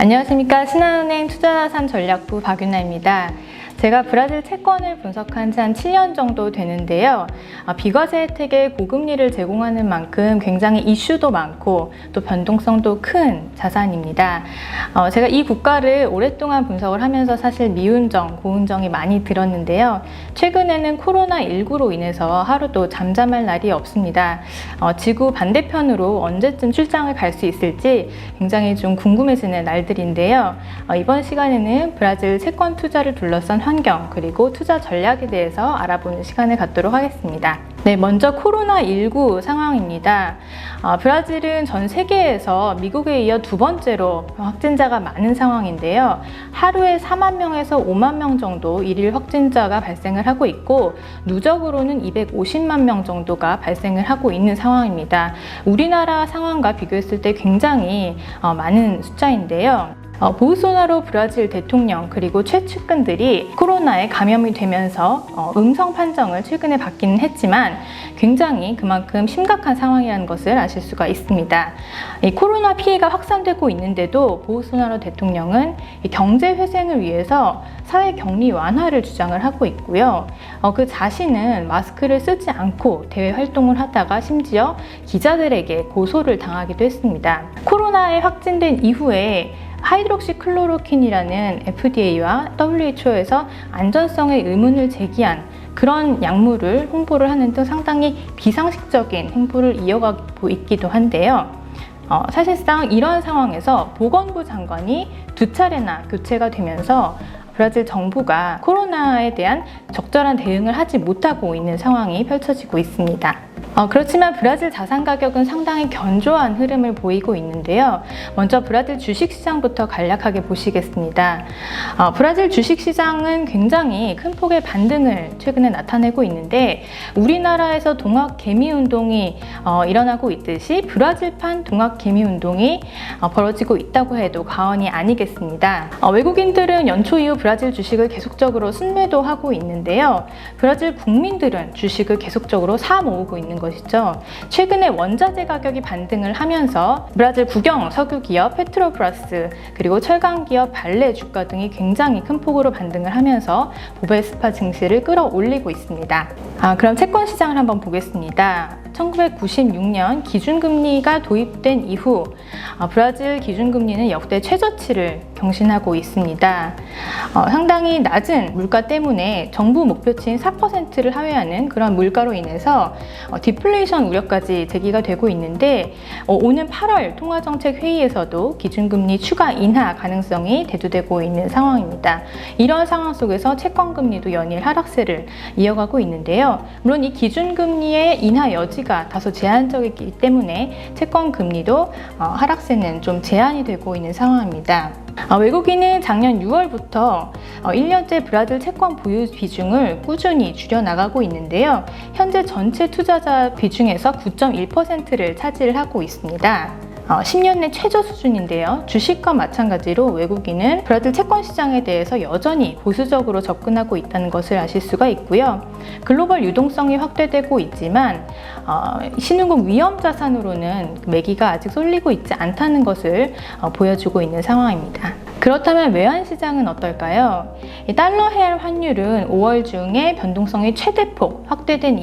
안녕하십니까. 신한은행 투자자산전략부 박윤아입니다. 제가 브라질 채권을 분석한 지 한 7년 정도 되는데요. 비과세 혜택의 고금리를 제공하는 만큼 굉장히 이슈도 많고 또 변동성도 큰 자산입니다. 제가 이 국가를 오랫동안 분석을 하면서 사실 미운정, 고운정이 많이 들었는데요. 최근에는 코로나19로 인해서 하루도 잠잠할 날이 없습니다. 지구 반대편으로 언제쯤 출장을 갈 수 있을지 굉장히 좀 궁금해지는 날들인데요. 이번 시간에는 브라질 채권 투자를 둘러싼 환경 그리고 투자 전략에 대해서 알아보는 시간을 갖도록 하겠습니다. 네, 먼저 코로나19 상황입니다. 브라질은 전 세계에서 미국에 이어 두 번째로 확진자가 많은 상황인데요. 하루에 4만 명에서 5만 명 정도 일일 확진자가 발생을 하고 있고 누적으로는 250만 명 정도가 발생을 하고 있는 상황입니다. 우리나라 상황과 비교했을 때 굉장히 많은 숫자인데요. 보우소나로 브라질 대통령 그리고 최측근들이 코로나에 감염이 되면서 음성 판정을 최근에 받기는 했지만 굉장히 그만큼 심각한 상황이라는 것을 아실 수가 있습니다. 이 코로나 피해가 확산되고 있는데도 보우소나로 대통령은 경제 회생을 위해서 사회 격리 완화를 주장을 하고 있고요. 그 자신은 마스크를 쓰지 않고 대외 활동을 하다가 심지어 기자들에게 고소를 당하기도 했습니다. 코로나에 확진된 이후에 하이드록시클로로퀸이라는 FDA와 WHO에서 안전성의 의문을 제기한 그런 약물을 홍보를 하는 등 상당히 비상식적인 행보를 이어가고 있기도 한데요. 사실상 이러한 상황에서 보건부 장관이 두 차례나 교체가 되면서 브라질 정부가 코로나에 대한 적절한 대응을 하지 못하고 있는 상황이 펼쳐지고 있습니다. 그렇지만 브라질 자산 가격은 상당히 견조한 흐름을 보이고 있는데요. 먼저 브라질 주식시장부터 간략하게 보시겠습니다. 브라질 주식시장은 굉장히 큰 폭의 반등을 최근에 나타내고 있는데 우리나라에서 동학개미운동이 일어나고 있듯이 브라질판 동학개미운동이 벌어지고 있다고 해도 과언이 아니겠습니다. 외국인들은 연초 이후 브라질 주식을 계속적으로 순매도하고 있는데요. 브라질 국민들은 주식을 계속적으로 사 모으고 있는 것이죠. 최근에 원자재 가격이 반등을 하면서 브라질 국영 석유 기업 페트로브라스 그리고 철강 기업 발레 주가 등이 굉장히 큰 폭으로 반등을 하면서 보베스파 증시를 끌어올리고 있습니다. 그럼 채권 시장을 한번 보겠습니다. 1996년 기준금리가 도입된 이후 브라질 기준금리는 역대 최저치를 경신하고 있습니다. 상당히 낮은 물가 때문에 정부 목표치인 4%를 하회하는 그런 물가로 인해서 디플레이션 우려까지 제기가 되고 있는데 오는 8월 통화정책회의에서도 기준금리 추가 인하 가능성이 대두되고 있는 상황입니다. 이런 상황 속에서 채권금리도 연일 하락세를 이어가고 있는데요. 물론 이 기준금리의 인하 여지가 다소 제한적이기 때문에 채권금리도 하락세는 좀 제한이 되고 있는 상황입니다. 외국인은 작년 6월부터 1년째 브라질 채권 보유 비중을 꾸준히 줄여나가고 있는데요. 현재 전체 투자자 비중에서 9.1%를 차지하고 있습니다. 10년 내 최저 수준인데요. 주식과 마찬가지로 외국인은 브라질 채권 시장에 대해서 여전히 보수적으로 접근하고 있다는 것을 아실 수가 있고요. 글로벌 유동성이 확대되고 있지만 신흥국 위험 자산으로는 매기가 아직 쏠리고 있지 않다는 것을 보여주고 있는 상황입니다. 그렇다면 외환시장은 어떨까요? 이 달러 헤알 환율은 5월 중에 변동성이 최대폭 확대된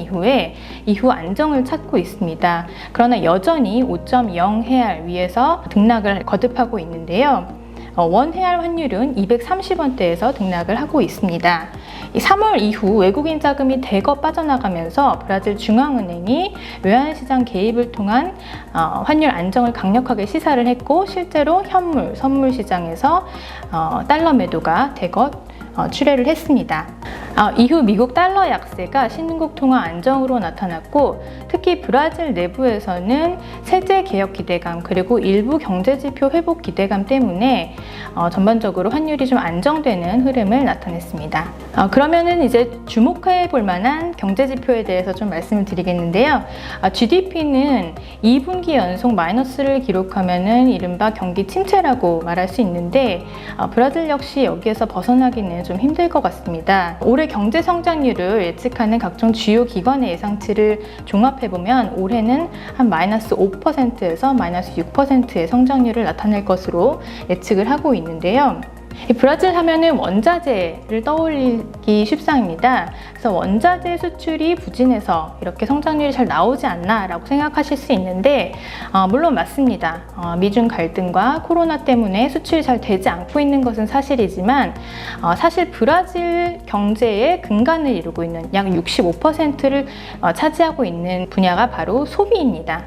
이후 안정을 찾고 있습니다. 그러나 여전히 5.0 헤알 위에서 등락을 거듭하고 있는데요. 원 헤알 환율은 230원대에서 등락을 하고 있습니다. 3월 이후 외국인 자금이 대거 빠져나가면서 브라질 중앙은행이 외환시장 개입을 통한 환율 안정을 강력하게 시사를 했고 실제로 현물, 선물 시장에서 달러 매도가 대거 출회를 했습니다. 이후 미국 달러 약세가 신흥국 통화 안정으로 나타났고 특히 브라질 내부에서는 세제 개혁 기대감 그리고 일부 경제지표 회복 기대감 때문에 전반적으로 환율이 좀 안정되는 흐름을 나타냈습니다. 그러면은 이제 주목해 볼 만한 경제지표에 대해서 좀 말씀을 드리겠는데요. GDP는 2분기 연속 마이너스를 기록하면은 이른바 경기 침체라고 말할 수 있는데 브라질 역시 여기에서 벗어나기는 좀 힘들 것 같습니다. 올해 경제 성장률을 예측하는 각종 주요 기관의 예상치를 종합해보면 올해는 한 마이너스 5%에서 마이너스 6%의 성장률을 나타낼 것으로 예측을 하고 있는데요. 이 브라질 하면은 원자재를 떠올리기 쉽상입니다. 그래서 원자재 수출이 부진해서 이렇게 성장률이 잘 나오지 않나 라고 생각하실 수 있는데 물론 맞습니다. 미중 갈등과 코로나 때문에 수출이 잘 되지 않고 있는 것은 사실이지만 사실 브라질 경제의 근간을 이루고 있는 약 65%를 차지하고 있는 분야가 바로 소비입니다.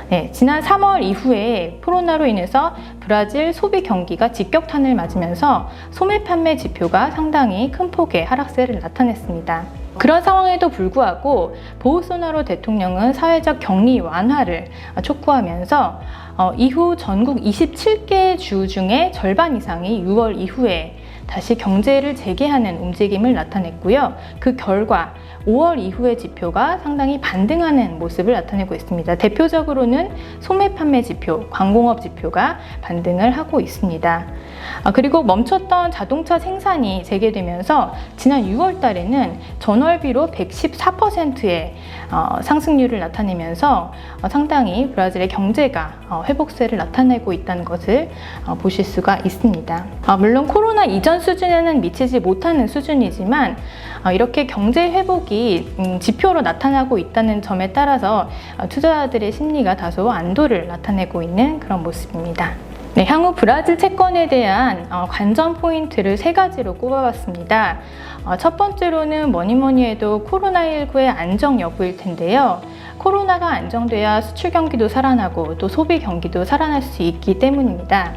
네, 지난 3월 이후에 코로나로 인해서 브라질 소비 경기가 직격탄을 맞으면서 소매 판매 지표가 상당히 큰 폭의 하락세를 나타냈습니다. 그런 상황에도 불구하고 보우소나로 대통령은 사회적 격리 완화를 촉구하면서 이후 전국 27개 주 중에 절반 이상이 6월 이후에 다시 경제를 재개하는 움직임을 나타냈고요. 그 결과 5월 이후의 지표가 상당히 반등하는 모습을 나타내고 있습니다. 대표적으로는 소매 판매 지표, 광공업 지표가 반등을 하고 있습니다. 그리고 멈췄던 자동차 생산이 재개되면서 지난 6월 달에는 전월비로 114%의 상승률을 나타내면서 상당히 브라질의 경제가 회복세를 나타내고 있다는 것을 보실 수가 있습니다. 물론 코로나 이전 수준에는 미치지 못하는 수준이지만 이렇게 경제 회복이 지표로 나타나고 있다는 점에 따라서 투자자들의 심리가 다소 안도를 나타내고 있는 그런 모습입니다. 네, 향후 브라질 채권에 대한 관전 포인트를 3가지로 꼽아봤습니다. 첫 번째로는 뭐니 해도 코로나19의 안정 여부일 텐데요. 코로나가 안정돼야 수출 경기도 살아나고 또 소비 경기도 살아날 수 있기 때문입니다.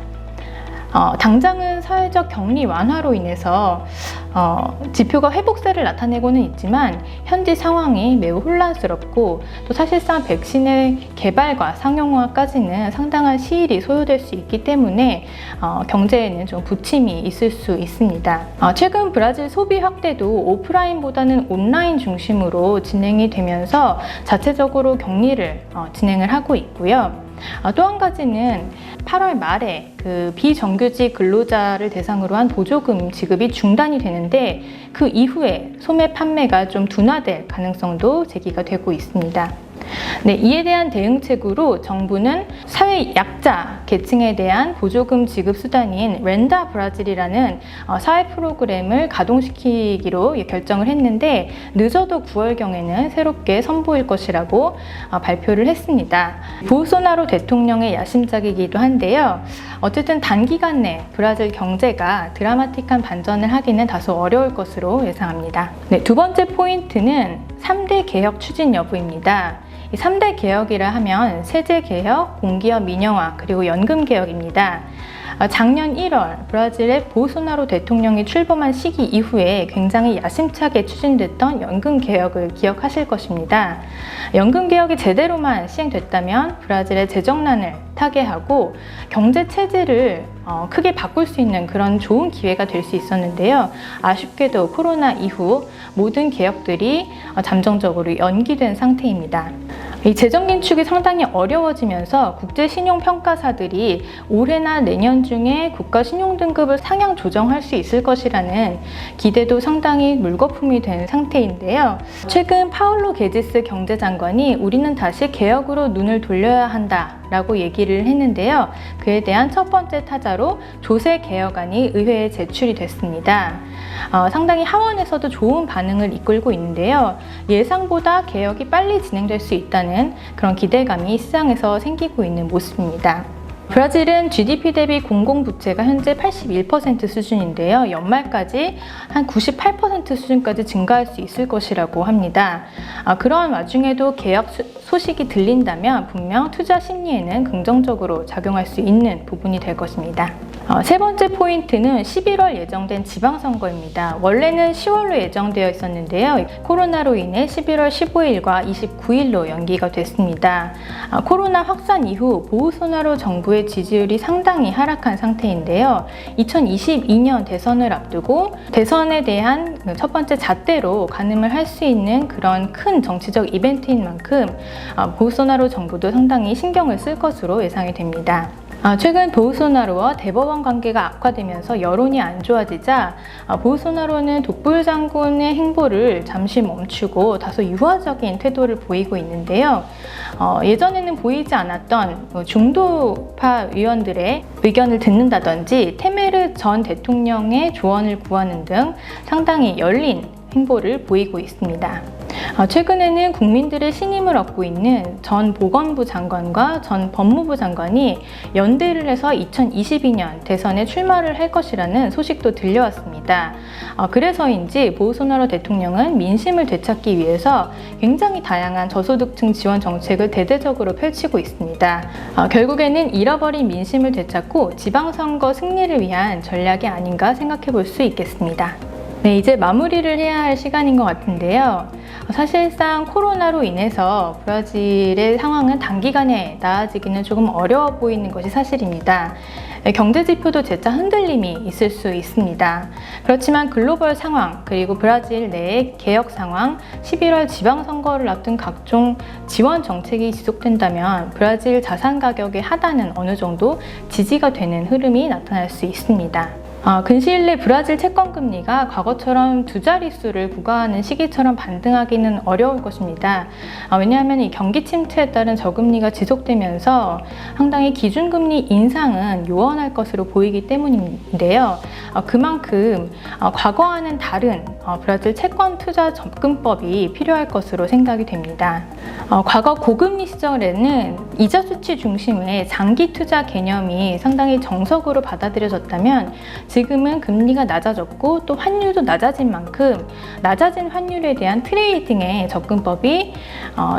당장은 사회적 격리 완화로 인해서 지표가 회복세를 나타내고는 있지만 현지 상황이 매우 혼란스럽고 또 사실상 백신의 개발과 상용화까지는 상당한 시일이 소요될 수 있기 때문에 경제에는 좀 부침이 있을 수 있습니다. 최근 브라질 소비 확대도 오프라인보다는 온라인 중심으로 진행이 되면서 자체적으로 격리를 진행을 하고 있고요. 또 한 가지는 8월 말에 그 비정규직 근로자를 대상으로 한 보조금 지급이 중단이 되는데 그 이후에 소매 판매가 좀 둔화될 가능성도 제기가 되고 있습니다. 네, 이에 대한 대응책으로 정부는 사회 약자 계층에 대한 보조금 지급 수단인 렌다 브라질이라는 사회 프로그램을 가동시키기로 결정을 했는데 늦어도 9월경에는 새롭게 선보일 것이라고 발표를 했습니다. 보우소나로 대통령의 야심작이기도 한데요. 어쨌든 단기간 내 브라질 경제가 드라마틱한 반전을 하기는 다소 어려울 것으로 예상합니다. 네, 두 번째 포인트는 3대 개혁 추진 여부입니다. 이 3대 개혁이라 하면 세제 개혁, 공기업 민영화, 그리고 연금 개혁입니다. 작년 1월 브라질의 보우소나로 대통령이 출범한 시기 이후에 굉장히 야심차게 추진됐던 연금 개혁을 기억하실 것입니다. 연금 개혁이 제대로만 시행됐다면 브라질의 재정난을 타개하고 경제 체제를 크게 바꿀 수 있는 그런 좋은 기회가 될 수 있었는데요. 아쉽게도 코로나 이후 모든 개혁들이 잠정적으로 연기된 상태입니다. 이 재정 긴축이 상당히 어려워지면서 국제 신용 평가사들이 올해나 내년 중에 국가 신용 등급을 상향 조정할 수 있을 것이라는 기대도 상당히 물거품이 된 상태인데요. 최근 파울로 게지스 경제장관이 우리는 다시 개혁으로 눈을 돌려야 한다라고 얘기를 했는데요. 그에 대한 첫 번째 타자로 조세 개혁안이 의회에 제출이 됐습니다. 상당히 하원에서도 좋은 반응을 이끌고 있는데요. 예상보다 개혁이 빨리 진행될 수 있다는 그런 기대감이 시장에서 생기고 있는 모습입니다. 브라질은 GDP 대비 공공부채가 현재 81% 수준인데요. 연말까지 한 98% 수준까지 증가할 수 있을 것이라고 합니다. 그러한 와중에도 개혁 소식이 들린다면 분명 투자 심리에는 긍정적으로 작용할 수 있는 부분이 될 것입니다. 세 번째 포인트는 11월 예정된 지방선거입니다. 원래는 10월로 예정되어 있었는데요. 코로나로 인해 11월 15일과 29일로 연기가 됐습니다. 코로나 확산 이후 보우소나로 정부의 지지율이 상당히 하락한 상태인데요. 2022년 대선을 앞두고 대선에 대한 첫 번째 잣대로 가늠을 할 수 있는 그런 큰 정치적 이벤트인 만큼 보우소나로 정부도 상당히 신경을 쓸 것으로 예상이 됩니다. 최근 보우소나로와 대법원 관계가 악화되면서 여론이 안 좋아지자 보우소나로는 독불 장군의 행보를 잠시 멈추고 다소 유화적인 태도를 보이고 있는데요. 예전에는 보이지 않았던 중도파 의원들의 의견을 듣는다든지 테메르 전 대통령의 조언을 구하는 등 상당히 열린 행보를 보이고 있습니다. 최근에는 국민들의 신임을 얻고 있는 전 보건부 장관과 전 법무부 장관이 연대를 해서 2022년 대선에 출마를 할 것이라는 소식도 들려왔습니다. 그래서인지 보우소나로 대통령은 민심을 되찾기 위해서 굉장히 다양한 저소득층 지원 정책을 대대적으로 펼치고 있습니다. 결국에는 잃어버린 민심을 되찾고 지방선거 승리를 위한 전략이 아닌가 생각해 볼 수 있겠습니다. 네, 이제 마무리를 해야 할 시간인 것 같은데요. 사실상 코로나로 인해서 브라질의 상황은 단기간에 나아지기는 조금 어려워 보이는 것이 사실입니다. 경제 지표도 재차 흔들림이 있을 수 있습니다. 그렇지만 글로벌 상황, 그리고 브라질 내의 개혁 상황, 11월 지방선거를 앞둔 각종 지원 정책이 지속된다면 브라질 자산 가격의 하단은 어느 정도 지지가 되는 흐름이 나타날 수 있습니다. 근시일 내 브라질 채권 금리가 과거처럼 두 자릿수를 구가하는 시기처럼 반등하기는 어려울 것입니다. 왜냐하면 이 경기 침체에 따른 저금리가 지속되면서 상당히 기준금리 인상은 요원할 것으로 보이기 때문인데요. 그만큼 과거와는 다른 브라질 채권 투자 접근법이 필요할 것으로 생각이 됩니다. 과거 고금리 시절에는 이자 수치 중심의 장기 투자 개념이 상당히 정석으로 받아들여졌다면 지금은 금리가 낮아졌고 또 환율도 낮아진 만큼 낮아진 환율에 대한 트레이딩의 접근법이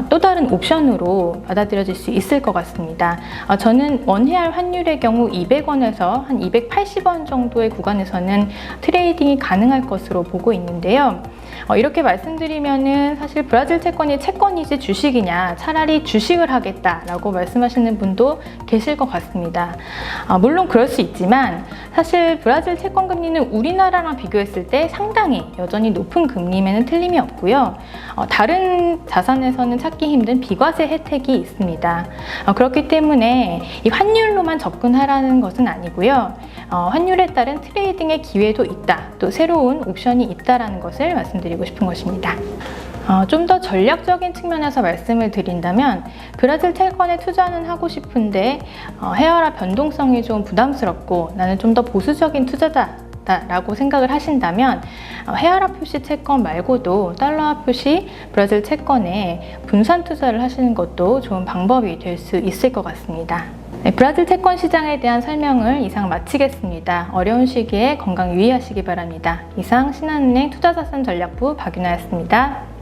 또 다른 옵션으로 받아들여질 수 있을 것 같습니다. 저는 원해알 환율의 경우 200원에서 한 280원 정도의 구간에서는 트레이딩이 가능할 것으로 보고 있는데요. 이렇게 말씀드리면은 사실 브라질 채권이 채권이지 주식이냐, 차라리 주식을 하겠다라고 말씀하시는 분도 계실 것 같습니다. 물론 그럴 수 있지만 사실 브라질 채권 금리는 우리나라랑 비교했을 때 상당히 여전히 높은 금리임에는 틀림이 없고요. 다른 자산에서는 찾기 힘든 비과세 혜택이 있습니다. 그렇기 때문에 이 환율로만 접근하라는 것은 아니고요. 환율에 따른 트레이딩의 기회도 있다. 또 새로운 옵션이 있다라는 것을 말씀드리고 싶은 것입니다. 좀 더 전략적인 측면에서 말씀을 드린다면 브라질 채권에 투자는 하고 싶은데 헤어라 변동성이 좀 부담스럽고 나는 좀 더 보수적인 투자다 라고 생각을 하신다면 헤아라 표시 채권 말고도 달러화 표시 브라질 채권에 분산 투자를 하시는 것도 좋은 방법이 될 수 있을 것 같습니다. 네, 브라질 채권 시장에 대한 설명을 이상 마치겠습니다. 어려운 시기에 건강 유의하시기 바랍니다. 이상 신한은행 투자자산 전략부 박윤아였습니다.